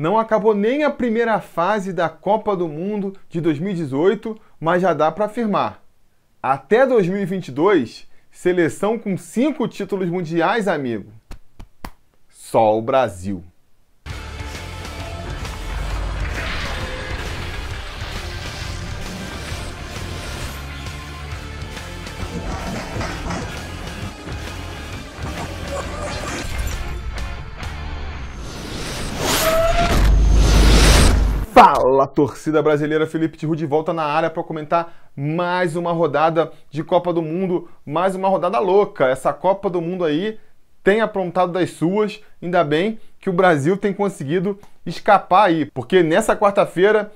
Não acabou nem a primeira fase da Copa do Mundo de 2018, mas já dá para afirmar. Até 2022, seleção com 5 títulos mundiais, amigo. Só o Brasil. Fala, torcida brasileira, Felipe Tiru de volta na área para comentar mais uma rodada de Copa do Mundo, mais uma rodada louca. Essa Copa do Mundo aí tem aprontado das suas, ainda bem que o Brasil tem conseguido escapar aí, porque nessa quarta-feira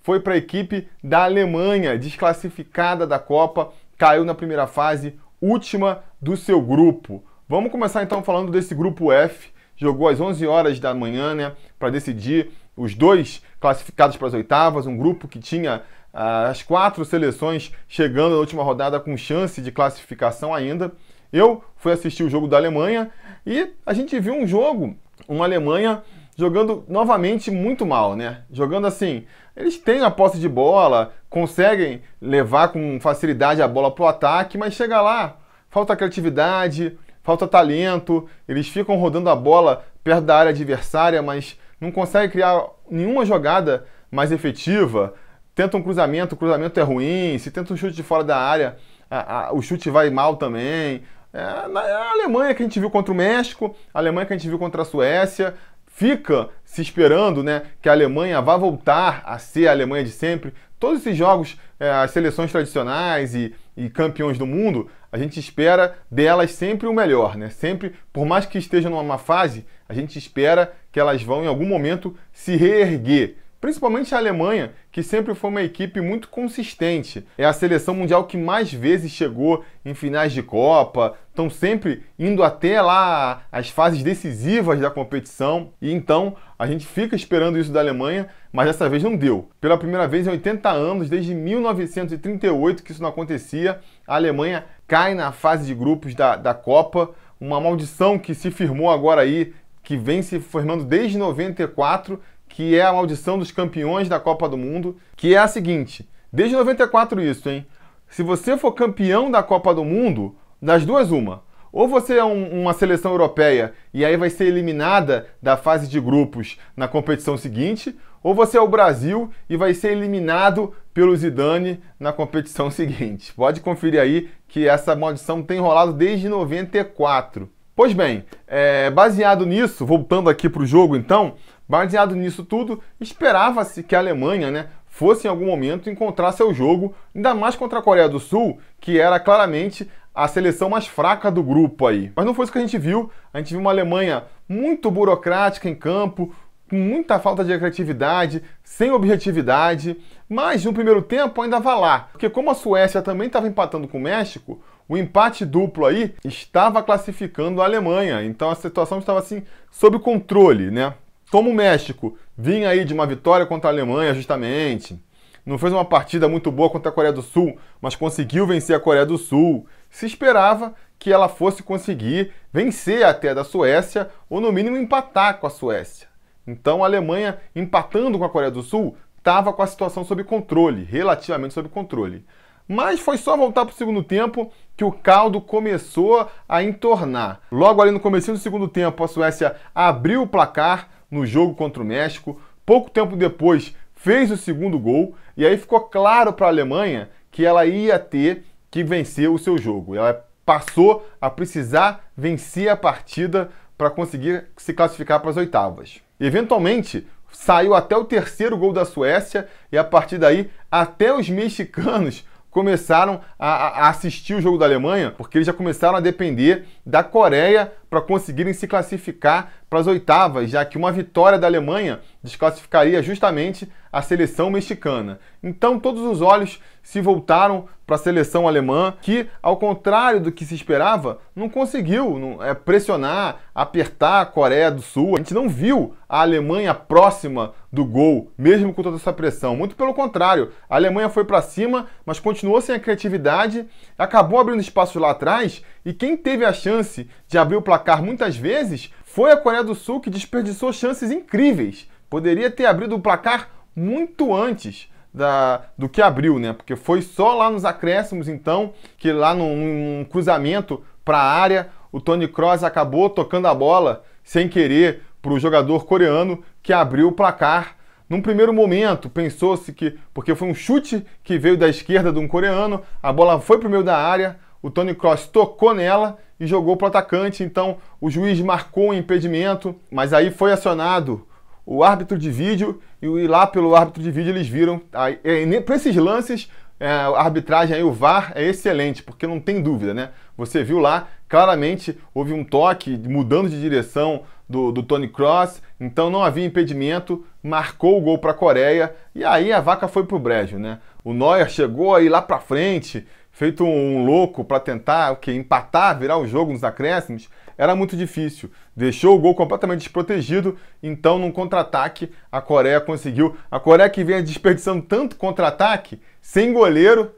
foi para a equipe da Alemanha, desclassificada da Copa, caiu na primeira fase, última do seu grupo. Vamos começar então falando desse grupo F, jogou às 11 horas da manhã, né, para decidir os 2 classificados para as oitavas, um grupo que tinha as 4 seleções chegando na última rodada com chance de classificação ainda. Eu fui assistir o jogo da Alemanha e a gente viu um jogo, uma Alemanha jogando novamente muito mal, né? Jogando assim, eles têm a posse de bola, conseguem levar com facilidade a bola para o ataque, mas chega lá, falta criatividade, falta talento, eles ficam rodando a bola perto da área adversária, mas não consegue criar nenhuma jogada mais efetiva, tenta um cruzamento, o cruzamento é ruim, se tenta um chute de fora da área, o chute vai mal também. A Alemanha que a gente viu contra o México, a Alemanha que a gente viu contra a Suécia, fica se esperando, né, que a Alemanha vá voltar a ser a Alemanha de sempre. Todos esses jogos, as seleções tradicionais e campeões do mundo, a gente espera delas sempre o melhor, né? Sempre, por mais que estejam numa má fase, a gente espera que elas vão em algum momento se reerguer. Principalmente a Alemanha, que sempre foi uma equipe muito consistente. É a seleção mundial que mais vezes chegou em finais de Copa, estão sempre indo até lá as fases decisivas da competição. E então a gente fica esperando isso da Alemanha, mas dessa vez não deu. Pela primeira vez em 80 anos, desde 1938 que isso não acontecia, a Alemanha cai na fase de grupos da Copa. Uma maldição que se firmou agora aí, que vem se formando desde 94, que é a maldição dos campeões da Copa do Mundo, que é a seguinte, desde 94 isso, hein? Se você for campeão da Copa do Mundo, das duas uma, ou você é uma seleção europeia e aí vai ser eliminada da fase de grupos na competição seguinte, ou você é o Brasil e vai ser eliminado pelo Zidane na competição seguinte. Pode conferir aí que essa maldição tem rolado desde 94. Pois bem, baseado nisso, voltando aqui para o jogo então, baseado nisso tudo, esperava-se que a Alemanha, né, fosse em algum momento encontrar seu jogo, ainda mais contra a Coreia do Sul, que era claramente a seleção mais fraca do grupo aí. Mas não foi isso que a gente viu uma Alemanha muito burocrática em campo, com muita falta de criatividade, sem objetividade, mas no primeiro tempo ainda vai lá, porque como a Suécia também estava empatando com o México, o empate duplo aí estava classificando a Alemanha, então a situação estava assim, sob controle, né? Como o México vinha aí de uma vitória contra a Alemanha justamente, não fez uma partida muito boa contra a Coreia do Sul, mas conseguiu vencer a Coreia do Sul, se esperava que ela fosse conseguir vencer até da Suécia, ou no mínimo empatar com a Suécia. Então a Alemanha, empatando com a Coreia do Sul, estava com a situação sob controle, relativamente sob controle. Mas foi só voltar para o segundo tempo que o caldo começou a entornar. Logo ali no comecinho do segundo tempo, a Suécia abriu o placar no jogo contra o México. Pouco tempo depois, fez o segundo gol. E aí ficou claro para a Alemanha que ela ia ter que vencer o seu jogo. Ela passou a precisar vencer a partida para conseguir se classificar para as oitavas. Eventualmente, saiu até o terceiro gol da Suécia e a partir daí até os mexicanos começaram a assistir o jogo da Alemanha, porque eles já começaram a depender da Coreia para conseguirem se classificar para as oitavas, já que uma vitória da Alemanha desclassificaria justamente a seleção mexicana. Então todos os olhos se voltaram para a seleção alemã, que, ao contrário do que se esperava, não conseguiu pressionar, apertar a Coreia do Sul. A gente não viu a Alemanha próxima do gol, mesmo com toda essa pressão. Muito pelo contrário, a Alemanha foi para cima, mas continuou sem a criatividade, acabou abrindo espaços lá atrás, e quem teve a chance de abrir o placar muitas vezes foi a Coreia do Sul que desperdiçou chances incríveis. Poderia ter abrido o placar muito antes do que abriu, né? Porque foi só lá nos acréscimos, então, que lá num cruzamento para a área, o Toni Kroos acabou tocando a bola sem querer para o jogador coreano que abriu o placar. Num primeiro momento, pensou-se que, porque foi um chute que veio da esquerda de um coreano, a bola foi para o meio da área, o Toni Kroos tocou nela e jogou para o atacante, então o juiz marcou um impedimento, mas aí foi acionado o árbitro de vídeo e lá pelo árbitro de vídeo eles viram, para esses lances, a arbitragem aí, o VAR é excelente, porque não tem dúvida, né? Você viu lá, claramente houve um toque mudando de direção do Toni Kroos, então não havia impedimento, marcou o gol para a Coreia e aí a vaca foi pro brejo, né? O Neuer chegou aí lá para frente, feito um louco para tentar empatar, virar o jogo nos acréscimos, era muito difícil. Deixou o gol completamente desprotegido, então num contra-ataque a Coreia conseguiu. A Coreia que vinha desperdiçando tanto contra-ataque, sem goleiro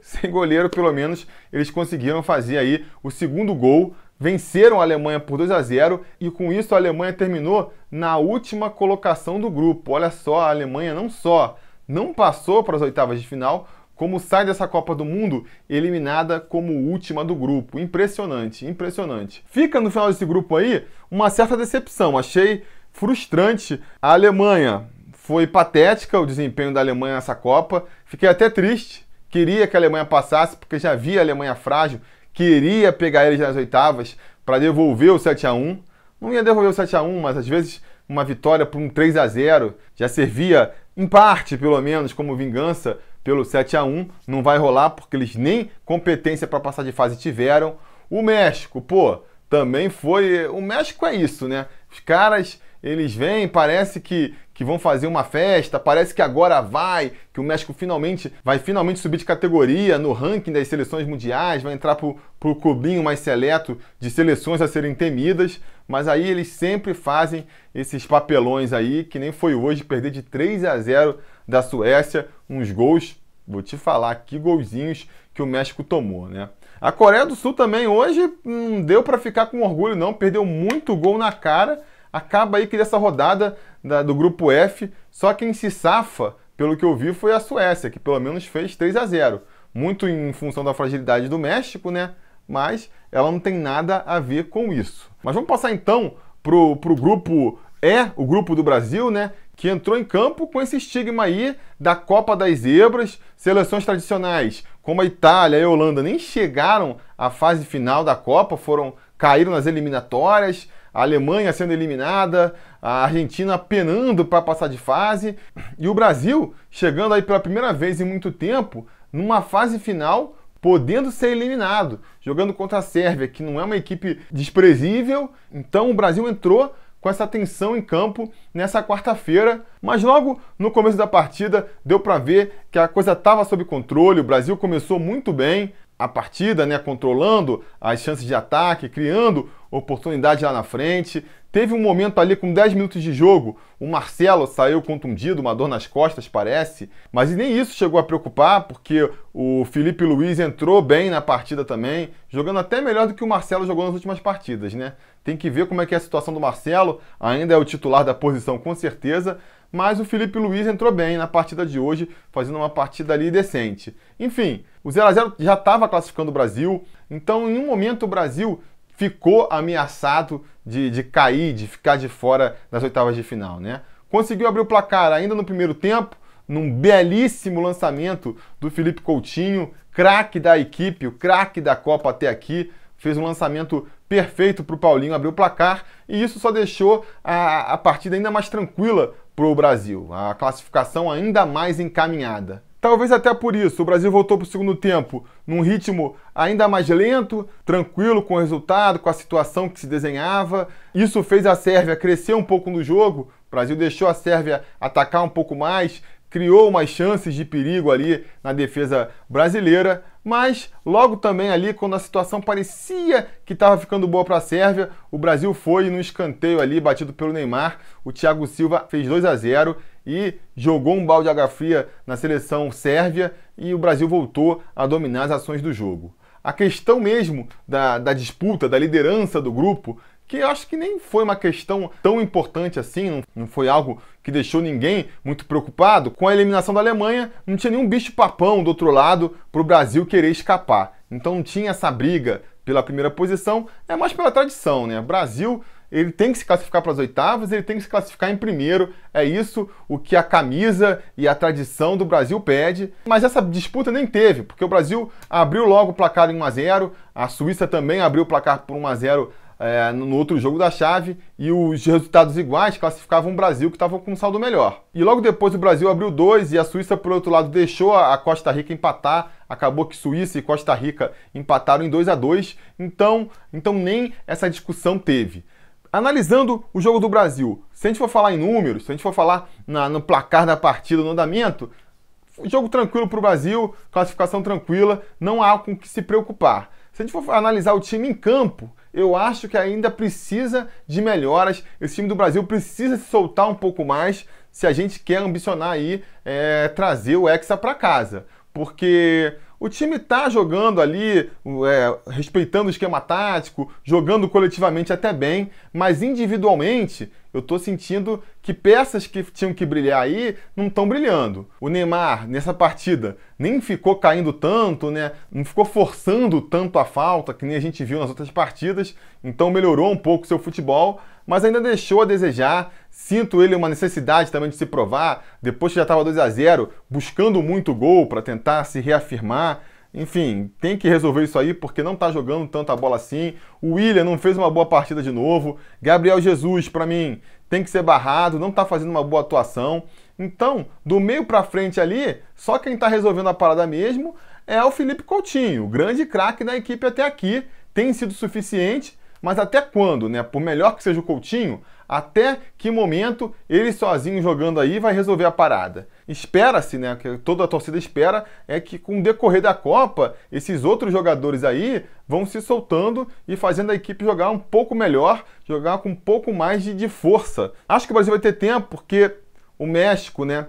pelo menos, eles conseguiram fazer aí o segundo gol, venceram a Alemanha por 2-0 e com isso a Alemanha terminou na última colocação do grupo. Olha só, a Alemanha não só não passou para as oitavas de final, como sai dessa Copa do Mundo eliminada como última do grupo. Impressionante, impressionante. Fica no final desse grupo aí uma certa decepção. Achei frustrante. A Alemanha, foi patética o desempenho da Alemanha nessa Copa. Fiquei até triste. Queria que a Alemanha passasse, porque já via a Alemanha frágil. Queria pegar eles nas oitavas para devolver o 7-1. Não ia devolver o 7-1, mas às vezes uma vitória por um 3-0 já servia, em parte pelo menos, como vingança pelo 7-1, não vai rolar porque eles nem competência para passar de fase tiveram. O México, pô, também foi... O México é isso, né? Os caras, eles vêm, parece que vão fazer uma festa, parece que agora que o México vai finalmente subir de categoria no ranking das seleções mundiais, vai entrar pro clubinho mais seleto de seleções a serem temidas, mas aí eles sempre fazem esses papelões aí, que nem foi hoje, perder de 3-0 da Suécia, uns gols, vou te falar, que golzinhos que o México tomou, né? A Coreia do Sul também hoje não deu para ficar com orgulho não, perdeu muito gol na cara, acaba aí que dessa rodada do grupo F, só quem se safa, pelo que eu vi, foi a Suécia, que pelo menos fez 3-0, muito em função da fragilidade do México, né? Mas ela não tem nada a ver com isso. Mas vamos passar então pro grupo E, o grupo do Brasil, né? Que entrou em campo com esse estigma aí da Copa das Zebras. Seleções tradicionais como a Itália e a Holanda nem chegaram à fase final da Copa, caíram nas eliminatórias, a Alemanha sendo eliminada, a Argentina penando para passar de fase, e o Brasil chegando aí pela primeira vez em muito tempo numa fase final, podendo ser eliminado, jogando contra a Sérvia, que não é uma equipe desprezível. Então o Brasil entrou com essa tensão em campo nessa quarta-feira, mas logo no começo da partida deu para ver que a coisa estava sob controle, o Brasil começou muito bem a partida, né, controlando as chances de ataque, criando oportunidade lá na frente. Teve um momento ali com 10 minutos de jogo, o Marcelo saiu contundido, uma dor nas costas parece, mas nem isso chegou a preocupar, porque o Felipe Luiz entrou bem na partida também, jogando até melhor do que o Marcelo jogou nas últimas partidas, né? Tem que ver como é que é a situação do Marcelo, ainda é o titular da posição com certeza, mas o Felipe Luiz entrou bem na partida de hoje, fazendo uma partida ali decente. Enfim, o 0-0 já estava classificando o Brasil, então em um momento o Brasil ficou ameaçado de cair, de ficar de fora das oitavas de final, né? Conseguiu abrir o placar ainda no primeiro tempo, num belíssimo lançamento do Felipe Coutinho, craque da equipe, o craque da Copa até aqui, fez um lançamento perfeito para o Paulinho abrir o placar, e isso só deixou a partida ainda mais tranquila para o Brasil, a classificação ainda mais encaminhada. Talvez até por isso o Brasil voltou para o segundo tempo num ritmo ainda mais lento, tranquilo com o resultado, com a situação que se desenhava. Isso fez a Sérvia crescer um pouco no jogo, o Brasil deixou a Sérvia atacar um pouco mais, criou umas chances de perigo ali na defesa brasileira, mas logo também ali, quando a situação parecia que estava ficando boa para a Sérvia, o Brasil foi no escanteio ali, batido pelo Neymar, o Thiago Silva fez 2-0 e jogou um balde de água fria na seleção sérvia e o Brasil voltou a dominar as ações do jogo. A questão mesmo da disputa, da liderança do grupo, que eu acho que nem foi uma questão tão importante assim, não foi algo que deixou ninguém muito preocupado. Com a eliminação da Alemanha, não tinha nenhum bicho-papão do outro lado para o Brasil querer escapar. Então não tinha essa briga pela primeira posição, é mais pela tradição, né? O Brasil, ele tem que se classificar para as oitavas, ele tem que se classificar em primeiro. É isso o que a camisa e a tradição do Brasil pede. Mas essa disputa nem teve, porque o Brasil abriu logo o placar em 1-0, a Suíça também abriu o placar por 1-0 no outro jogo da chave, e os resultados iguais classificavam o Brasil, que estava com um saldo melhor. E logo depois o Brasil abriu 2 e a Suíça, por outro lado, deixou a Costa Rica empatar. Acabou que Suíça e Costa Rica empataram em 2-2, então nem essa discussão teve. Analisando o jogo do Brasil, se a gente for falar em números, se a gente for falar no placar da partida, no andamento, jogo tranquilo para o Brasil, classificação tranquila, não há com que se preocupar. Se a gente for analisar o time em campo, eu acho que ainda precisa de melhoras. Esse time do Brasil precisa se soltar um pouco mais se a gente quer ambicionar aí trazer o Hexa para casa. Porque o time está jogando ali, respeitando o esquema tático, jogando coletivamente até bem, mas individualmente eu estou sentindo que peças que tinham que brilhar aí não estão brilhando. O Neymar, nessa partida, nem ficou caindo tanto, né? Não ficou forçando tanto a falta, que nem a gente viu nas outras partidas, então melhorou um pouco o seu futebol, mas ainda deixou a desejar. Sinto ele uma necessidade também de se provar, depois que já estava 2-0, buscando muito gol para tentar se reafirmar. Enfim, tem que resolver isso aí, porque não está jogando tanta bola assim. O Willian não fez uma boa partida de novo. Gabriel Jesus, para mim, tem que ser barrado, não está fazendo uma boa atuação. Então, do meio para frente ali, só quem está resolvendo a parada mesmo é o Felipe Coutinho, o grande craque da equipe até aqui. Tem sido suficiente, mas até quando, né? Por melhor que seja o Coutinho, até que momento ele sozinho jogando aí vai resolver a parada? Espera-se, né, que toda a torcida espera, é que com o decorrer da Copa, esses outros jogadores aí vão se soltando e fazendo a equipe jogar um pouco melhor, jogar com um pouco mais de força. Acho que o Brasil vai ter tempo, porque o México, né,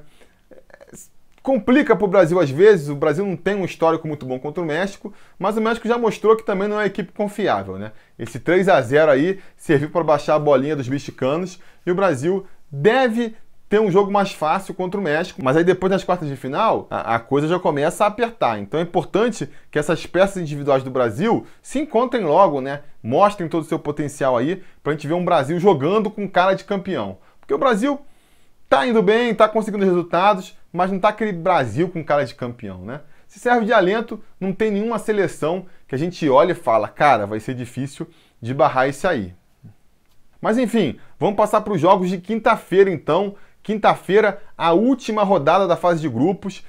complica para o Brasil às vezes. O Brasil não tem um histórico muito bom contra o México, mas o México já mostrou que também não é uma equipe confiável, né? Esse 3-0 aí serviu para baixar a bolinha dos mexicanos e o Brasil deve ter um jogo mais fácil contra o México, mas aí depois nas quartas de final a coisa já começa a apertar. Então é importante que essas peças individuais do Brasil se encontrem logo, né? Mostrem todo o seu potencial aí, para a gente ver um Brasil jogando com cara de campeão. Porque o Brasil tá indo bem, tá conseguindo resultados, mas não tá aquele Brasil com cara de campeão, né? Se serve de alento, não tem nenhuma seleção que a gente olha e fala, cara, vai ser difícil de barrar isso aí. Mas enfim, vamos passar para os jogos de quinta-feira então. Quinta-feira, a última rodada da fase de grupos.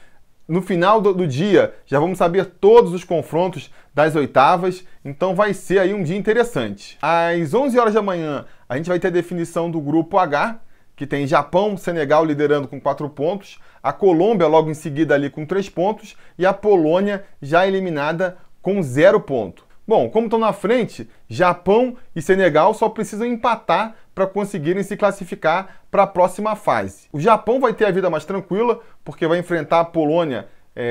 No final do dia, já vamos saber todos os confrontos das oitavas, então vai ser aí um dia interessante. Às 11 horas da manhã, a gente vai ter a definição do grupo H, que tem Japão, Senegal liderando com 4 pontos, a Colômbia logo em seguida ali com 3 pontos e a Polônia já eliminada com 0 ponto. Bom, como estão na frente, Japão e Senegal só precisam empatar para conseguirem se classificar para a próxima fase. O Japão vai ter a vida mais tranquila, porque vai enfrentar a Polônia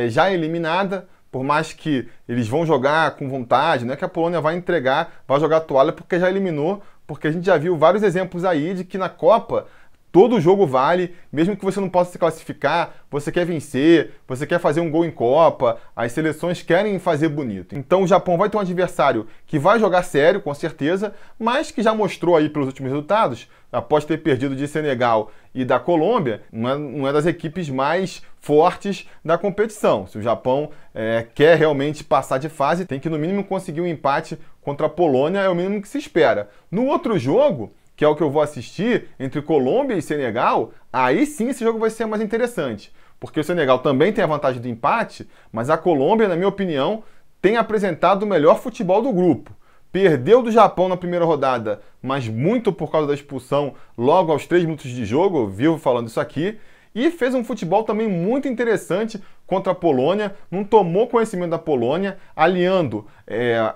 já eliminada, por mais que eles vão jogar com vontade, não é que a Polônia vai entregar, vai jogar a toalha porque já eliminou, porque a gente já viu vários exemplos aí de que na Copa todo jogo vale, mesmo que você não possa se classificar, você quer vencer, você quer fazer um gol em Copa, as seleções querem fazer bonito. Então o Japão vai ter um adversário que vai jogar sério, com certeza, mas que já mostrou aí pelos últimos resultados, após ter perdido de Senegal e da Colômbia, não é das equipes mais fortes da competição. Se o Japão quer realmente passar de fase, tem que no mínimo conseguir um empate contra a Polônia, é o mínimo que se espera. No outro jogo, que é o que eu vou assistir, entre Colômbia e Senegal, aí sim esse jogo vai ser mais interessante. Porque o Senegal também tem a vantagem do empate, mas a Colômbia, na minha opinião, tem apresentado o melhor futebol do grupo. Perdeu do Japão na primeira rodada, mas muito por causa da expulsão logo aos 3 minutos de jogo, eu vivo falando isso aqui, e fez um futebol também muito interessante contra a Polônia, não tomou conhecimento da Polônia, aliando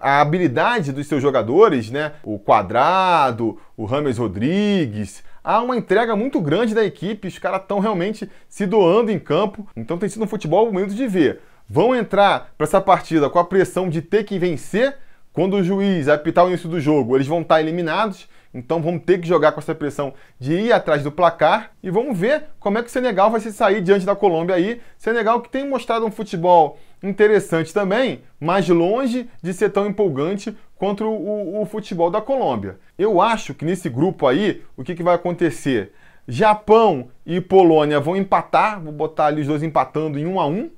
a habilidade dos seus jogadores, né? O Quadrado, o James Rodrigues, há uma entrega muito grande da equipe, os caras estão realmente se doando em campo, então tem sido um futebol bonito de ver. Vão entrar para essa partida com a pressão de ter que vencer quando o juiz apitar o início do jogo, eles vão estar eliminados, então vão ter que jogar com essa pressão de ir atrás do placar e vamos ver como é que o Senegal vai se sair diante da Colômbia aí. Senegal que tem mostrado um futebol interessante também, mas longe de ser tão empolgante contra o futebol da Colômbia. Eu acho que nesse grupo aí, o que vai acontecer? Japão e Polônia vão empatar, vou botar ali os dois empatando em 1-1.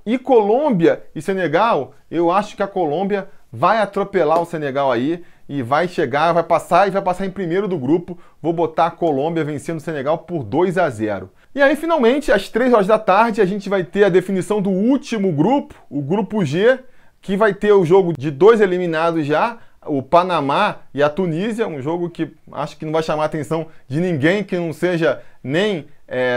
E Colômbia e Senegal, eu acho que a Colômbia vai atropelar o Senegal aí e vai chegar, vai passar em primeiro do grupo. Vou botar a Colômbia vencendo o Senegal por 2-0. E aí, finalmente, às 3 horas da tarde, a gente vai ter a definição do último grupo, o grupo G, que vai ter o jogo de 2 eliminados já, o Panamá e a Tunísia, um jogo que acho que não vai chamar a atenção de ninguém que não seja nem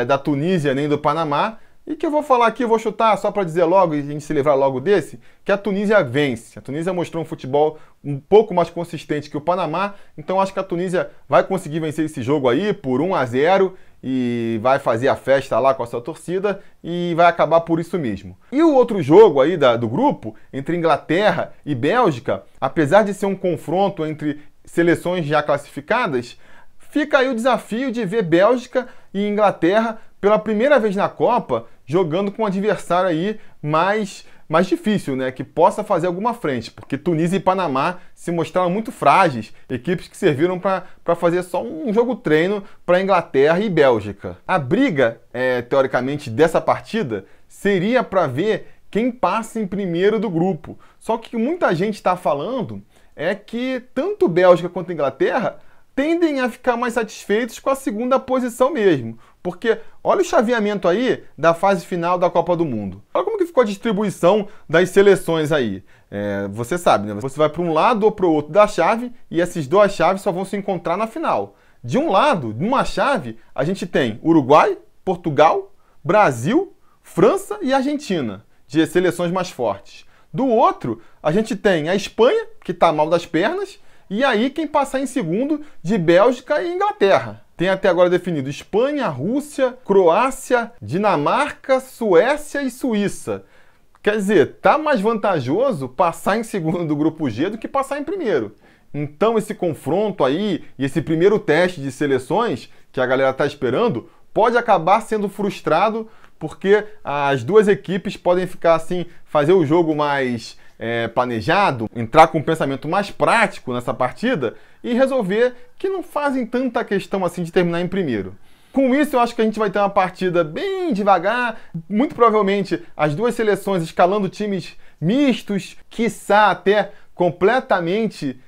da Tunísia nem do Panamá. E que eu vou falar aqui, eu vou chutar só para dizer logo, e a gente se livrar logo desse, que a Tunísia vence. A Tunísia mostrou um futebol um pouco mais consistente que o Panamá, então acho que a Tunísia vai conseguir vencer esse jogo aí por 1-0 e vai fazer a festa lá com a sua torcida e vai acabar por isso mesmo. E o outro jogo aí do grupo, entre Inglaterra e Bélgica, apesar de ser um confronto entre seleções já classificadas, fica aí o desafio de ver Bélgica e Inglaterra pela primeira vez na Copa, jogando com um adversário aí mais difícil, né? Que possa fazer alguma frente, porque Tunísia e Panamá se mostraram muito frágeis, equipes que serviram para fazer só um jogo treino para Inglaterra e Bélgica. A briga, teoricamente, dessa partida seria para ver quem passa em primeiro do grupo. Só que muita gente está falando é que tanto Bélgica quanto Inglaterra tendem a ficar mais satisfeitos com a segunda posição mesmo. Porque olha o chaveamento aí da fase final da Copa do Mundo. Olha como que ficou a distribuição das seleções aí. Você sabe, né? Você vai para um lado ou para o outro da chave e essas duas chaves só vão se encontrar na final. De um lado, numa chave, a gente tem Uruguai, Portugal, Brasil, França e Argentina, de seleções mais fortes. Do outro, a gente tem a Espanha, que está mal das pernas, e aí quem passar em segundo de Bélgica e Inglaterra. Tem até agora definido Espanha, Rússia, Croácia, Dinamarca, Suécia e Suíça. Quer dizer, tá mais vantajoso passar em segundo do grupo G do que passar em primeiro. Então esse confronto aí e esse primeiro teste de seleções que a galera tá esperando pode acabar sendo frustrado porque as duas equipes podem ficar assim, fazer o jogo mais planejado, entrar com um pensamento mais prático nessa partida e resolver que não fazem tanta questão assim de terminar em primeiro. Com isso, eu acho que a gente vai ter uma partida bem devagar, muito provavelmente as duas seleções escalando times mistos, quiçá até completamente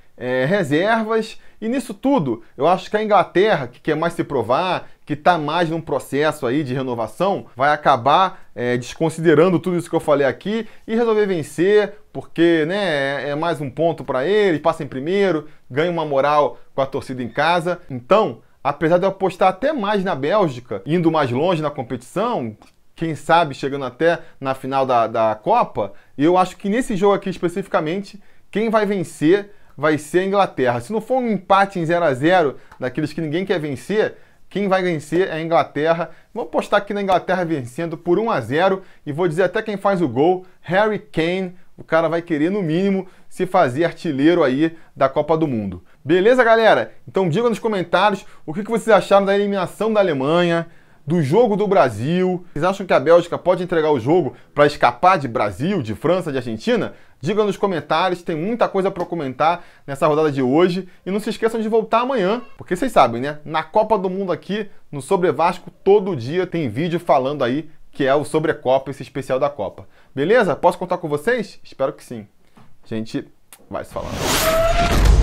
reservas. E nisso tudo, eu acho que a Inglaterra, que quer mais se provar, que está mais num processo aí de renovação, vai acabar desconsiderando tudo isso que eu falei aqui e resolver vencer, porque né, é mais um ponto para eles, passa em primeiro, ganha uma moral com a torcida em casa. Então, apesar de eu apostar até mais na Bélgica, indo mais longe na competição, quem sabe chegando até na final da Copa, eu acho que nesse jogo aqui especificamente, quem vai vencer vai ser a Inglaterra. Se não for um empate em 0-0, daqueles que ninguém quer vencer, quem vai vencer é a Inglaterra. Vou apostar aqui na Inglaterra vencendo por 1-0 e vou dizer até quem faz o gol, Harry Kane. O cara vai querer, no mínimo, se fazer artilheiro aí da Copa do Mundo. Beleza, galera? Então diga nos comentários o que vocês acharam da eliminação da Alemanha, do jogo do Brasil. Vocês acham que a Bélgica pode entregar o jogo para escapar de Brasil, de França, de Argentina? Diga nos comentários, tem muita coisa para comentar nessa rodada de hoje. E não se esqueçam de voltar amanhã, porque vocês sabem, né? Na Copa do Mundo aqui, no Sobre Vasco, todo dia tem vídeo falando aí, que é o Sobre Copa, esse especial da Copa. Beleza? Posso contar com vocês? Espero que sim. A gente vai se falando.